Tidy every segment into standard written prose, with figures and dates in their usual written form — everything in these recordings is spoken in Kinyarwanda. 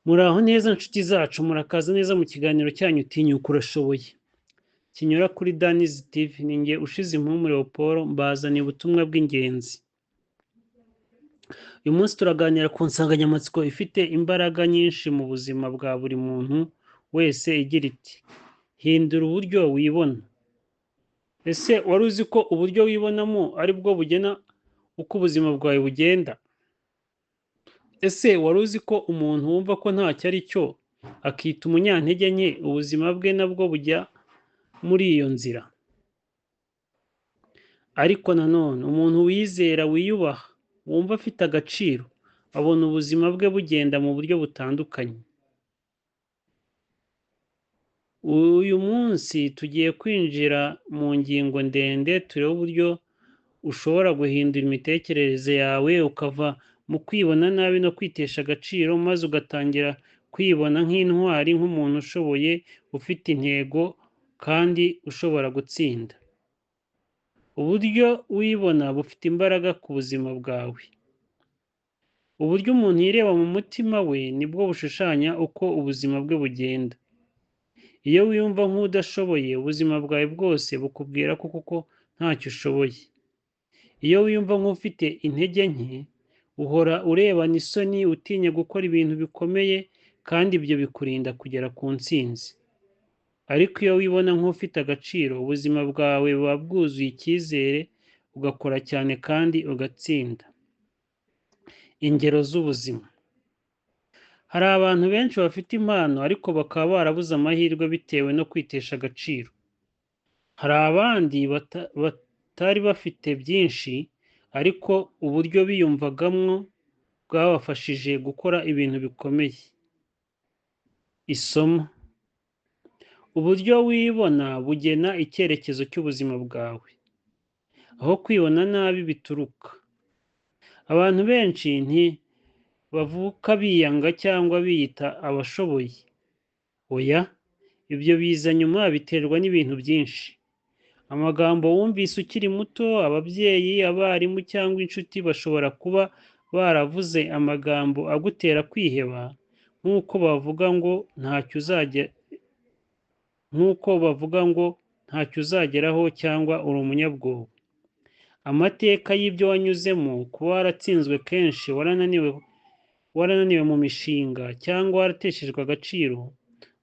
Muraho neza nshuti zacu, murakaza neza mu kiganiro cyanyu Tinyuka Urashoboye kinyura kuri Daniz TV. Ni njye ushize impumuro Paul, mbazaniye ubutumwa bw'ingenzi. Uyu munsi turaganira ku nsanganyamatsiko ifite imbaraga nyinshi mu buzima bwa buri muntu wese, igira iti hindura uburyo wibona. Ese wari uzi ko uburyo wibonamo ari bwo bugena uko ubuzima bwawe bugenda? Ese wari uzi ko umuntu wumva ko ntacyo ari cyo akita umunyantege nke, ubuzima bwe nabwo bujya muri iyo nzira? Ariko nanone umuntu wizera, wiyubaha, wumva afite agaciro, abona ubuzima bwe bugenda mu buryo butandukanye. Uyu munsi tugiye kwinjira mu ngingo ndende, turebe uburyo ushobora guhindura imitekerereze yawe ukava mu kwibona nabi no kwitesha agaciro, maze ugatangira kwibona nk'intwari, nk'umuntu ushoboye, ufite intego kandi ushobora gutsinda. Uburyo wibona bufite imbaraga ku buzima bwawe. Uburyo umuntu yireba mu mutima we nibwo bushushanya uko ubuzima bwe bugenda. Iyo wiyumva nk'udashoboye, ubuzima bwawe bwose bukubwira ko kuko ntacyo ushoboye. Iyo wiyumva nk'ufite intege nke, uhora urebana isoni, utinya gukora ibintu bikomeye, kandi ibyo bikurinda kugera ku ntsinzi. Ariko iyo wibona nk'ufite agaciro, ubuzima bwawe buba bwuzuye icyizere, ugakora cyane kandi ugatsinda. Ingero z'ubuzima. Hari abantu benshi bafite impano ariko bakaba barabuze amahirwe bitewe no kwitesha agaciro. Hari abandi batari bafite byinshi ariko uburyo biyumvagamo bwabafashije gukora ibintu bikomeye. Isomo. Uburyo wibona bugena icyerekezo cy'ubuzima bwawe. Aho kwibona nabi bituruka. Abantu benshi ntibavuka biyanga cyangwa biyita abashoboye. Oya, ibyo biza nyuma, biterwa n'ibintu byinshi. Amagambo wumvise ukiri muto, ababyeyi, abarimu cyangwa inshuti bashobora kuba baravuze amagambo agutera kwiheba, nk'uko bavuga ngo ntacyo uzageraho cyangwa uri umunyabwoba. Amateka y'ibyo wanyuzemo, kuba waratsinzwe kenshi, warananiwe mu mishinga cyangwa warateshejwe agaciro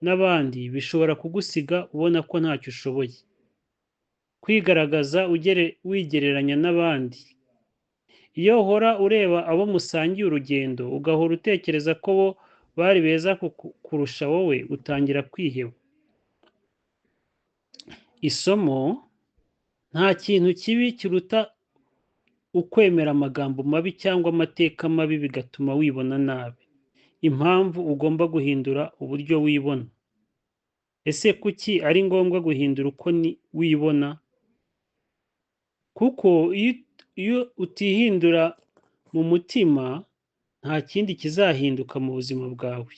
n'abandi, bishobora kugusiga ubona ko ntacyo ushoboye. Kwigaragaza wigereranya n'abandi. Iyo uhora ureba abo musangiye urugendo, ugahora utekereza ko bo bari beza kurusha wowe, utangira kwiheba. Isomo. Nta kintu kibi kiruta ukwemera amagambo mabi cyangwa amateka mabi bigatuma wibona nabi. Impamvu ugomba guhindura uburyo wibona. Ese kuki ari ngombwa guhindura uko wibona? Kuko iyo utihindura mu mutima, nta kindi kizahinduka mu buzima bwawe.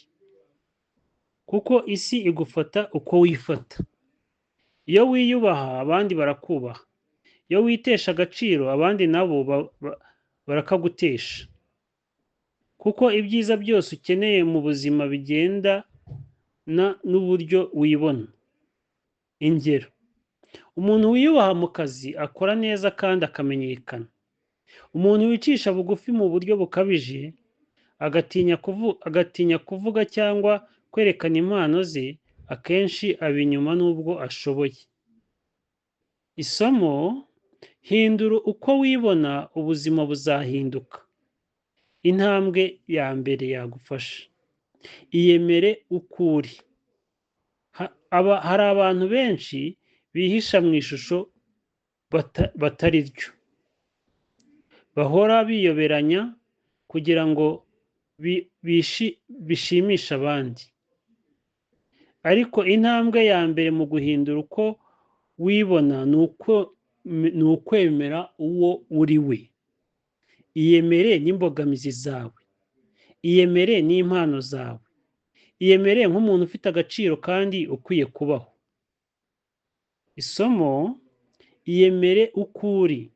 Kuko isi igufata uko wifata. Iyo wiyubaha, abandi barakubaha. Iyo witesha agaciro, abandi nabo barakagutesha. Kuko ibyiza byose ukeneye mu buzima bigendana n'uburyo wibona. Ingero. Umuntu wiyubaha mu kazi akora neza kandi akamenyekana. Umuntu wicisha bugufi mu buryo bukabije, agatinya kuvuga cyangwa kwerekana impano ze, akenshi aba inyuma nubwo ashoboye. Isomo. Hindura uko wibona, ubuzima buzahinduka. Intambwe ya mbere yagufasha. Iyemere uko uri. Hari abantu benshi bihisha mu ishusho batari ryo. Bahora biyoberanya kugira ngo bishimishe abandi. Ariko intambwe ya mbere mu guhindura uko wibona ni ukwemera uwo uri we. Iyemere n'imbogamizi zawe. Iyemere n'impano zawe. Iyemere nk'umuntu ufite agaciro kandi ukwiye kubaho. Isomo. Iyemere uko uri,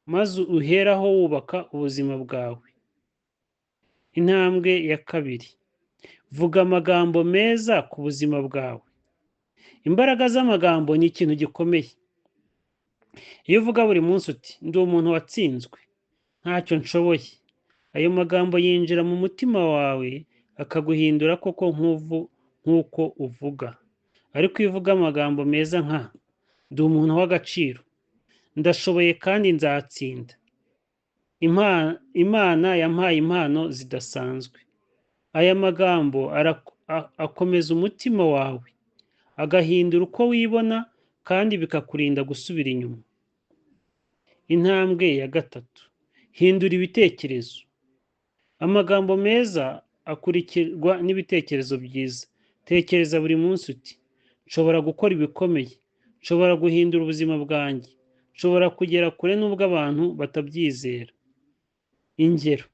maze uheraho wubaka ubuzima bwawe. Intambwe ya kabiri. vuga amagambo meza ku buzima bwawe. Imbaraga z'amagambo ni ikintu gikomeye. Iyo uvuga buri munsi uti ndi umuntu watsinzwe, ntacyo nshoboye, ayo magambo yinjira mu mutima wawe akaguhindura koko nk'uko uvuga. Ariko iyo uvuga amagambo meza nka ndi umuntu w'agaciro, ndashoboye kandi nzatsinda, Imana yampaye impano zidasanzwe, aya magambo akomeza umutima wawe, agahindura uko wibona kandi bikakurinda gusubira inyuma. Intambwe ya 3, hindura ibitekerezo. Amagambo meza akurikirwa n'ibitekerezo byiza. Tekereza buri munsi uti nshobora gukora ibikomeye, nshobora guhindura ubuzima bwanjye, nshobora kugera kure nubwo abantu batabyizera. Ingero,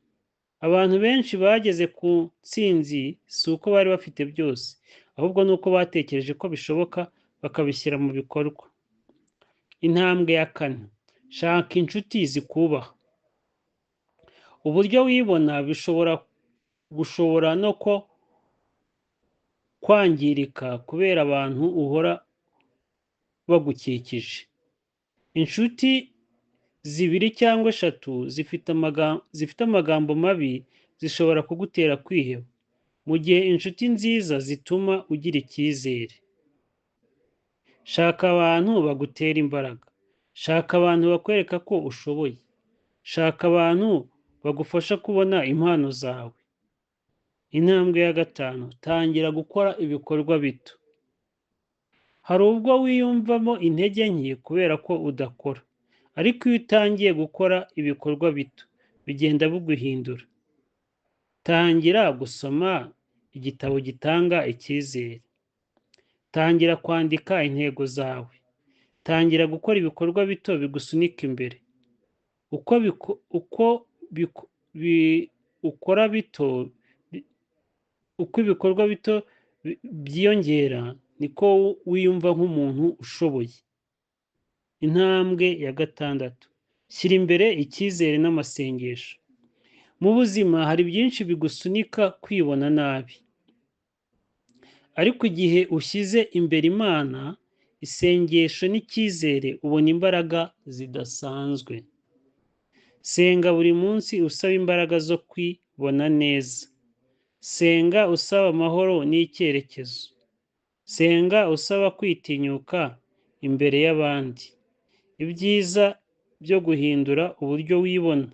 abantu benshi bageze ku ntsinzi si uko bari bafite byose, ahubwo ni uko batekereje ko bishoboka bakabishyira mu bikorwa. Intambwe ya 4, shaka inshuti zikubaha. Uburyo wibona bushobora no kwangirika kubera abantu uhora bagukikije. Inshuti 2 cyangwa 3 zifite amagambo mabi zishobora kugutera kwiheba, mu gihe inshuti nziza zituma ugira icyizere. Shaka abantu bagutera imbaraga, shaka abantu bakwereka ko ushoboye, shaka abantu bagufasha kubona impano zawe. Intambwe ya 5, tangira gukora ibikorwa bito. Hari ubwo wiyumvamo intege nke kubera ko udakora, ariko iyo utangiye gukora ibikorwa bito bigenda biguhindura. Tangira gusoma igitabo gitanga icyizere, tangira kwandika intego zawe, tangira gukora ibikorwa bito bigusunika imbere. Uko ibikorwa bito byiyongera niko wiyumva nk'umuntu ushoboye. Intambwe ya 6, shyira imbere icyizere n'amasengesho. Mu buzima hari byinshi bigusunika kwibona nabi, ariko igihe ushyize imbere Imana, isengesho n'icyizere, ubona imbaraga zidasanzwe. Senga buri munsi usaba imbaraga zo kwibona neza. Senga usaba amahoro n'icyerekezo. Senga usaba kwitinyuka imbere y'abandi. Ibyiza byo guhindura uburyo wibona.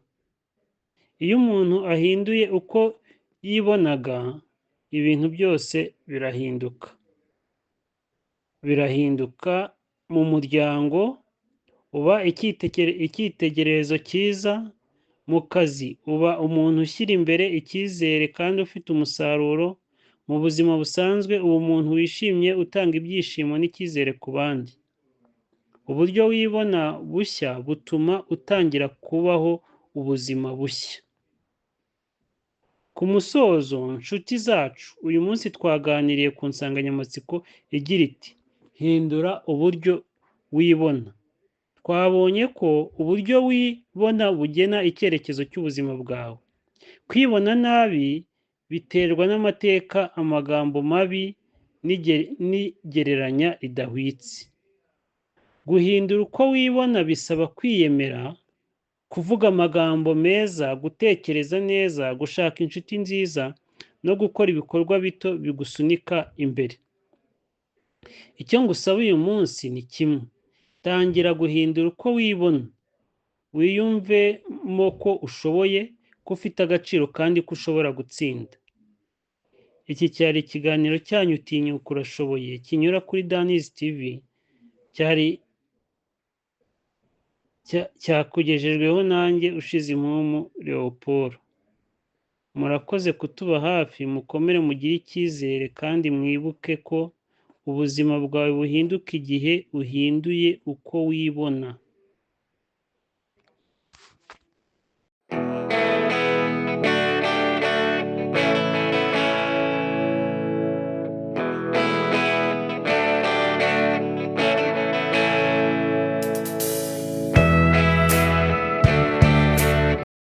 Iyo umuntu ahinduye uko yibonaga, ibintu byose birahinduka. Mu muryango uba icyitegererezo cyiza, mu kazi uba umuntu ushyira imbere icyizere kandi ufite umusaruro, mu buzima busanzwe uba umuntu wishimye utanga ibyishimo n'icyizere ku bandi. Uburyo wibona bushya butuma utangira kubaho ubuzima bushya. Ku musozo, nshuti zacu, uyu munsi twaganiriye ku nsanganyamatsiko igira iti hindura uburyo wibona. Twabonye ko uburyo wibona bugena icyerekezo cy'ubuzima bwawe. Kwibona nabi biterwa n'amateka, amagambo mabi n'igereranya ridahwitse. Guhindura uko wibona bisaba kwiyemera, kuvuga amagambo meza, gutekereza neza, gushaka inshuti nziza no gukora ibikorwa bito bigusunika imbere. Icyo ngusaba uyu munsi ni kimwe: tangira guhindura uko wibona, wiyumvemo ko ushoboye, ko ufite agaciro kandi ko ushobora gutsinda. Iki cyari ikiganiro cyanyu Tinyuka Urashoboye kinyura kuri Daniz TV, cyakugejejweho nanjye Ushizimpumu Leopold. Murakoze kutuba hafi, mukomere mugire icyizere kandi mwibuke ko ubuzima bwawe buhinduka igihe uhinduye uko wibona.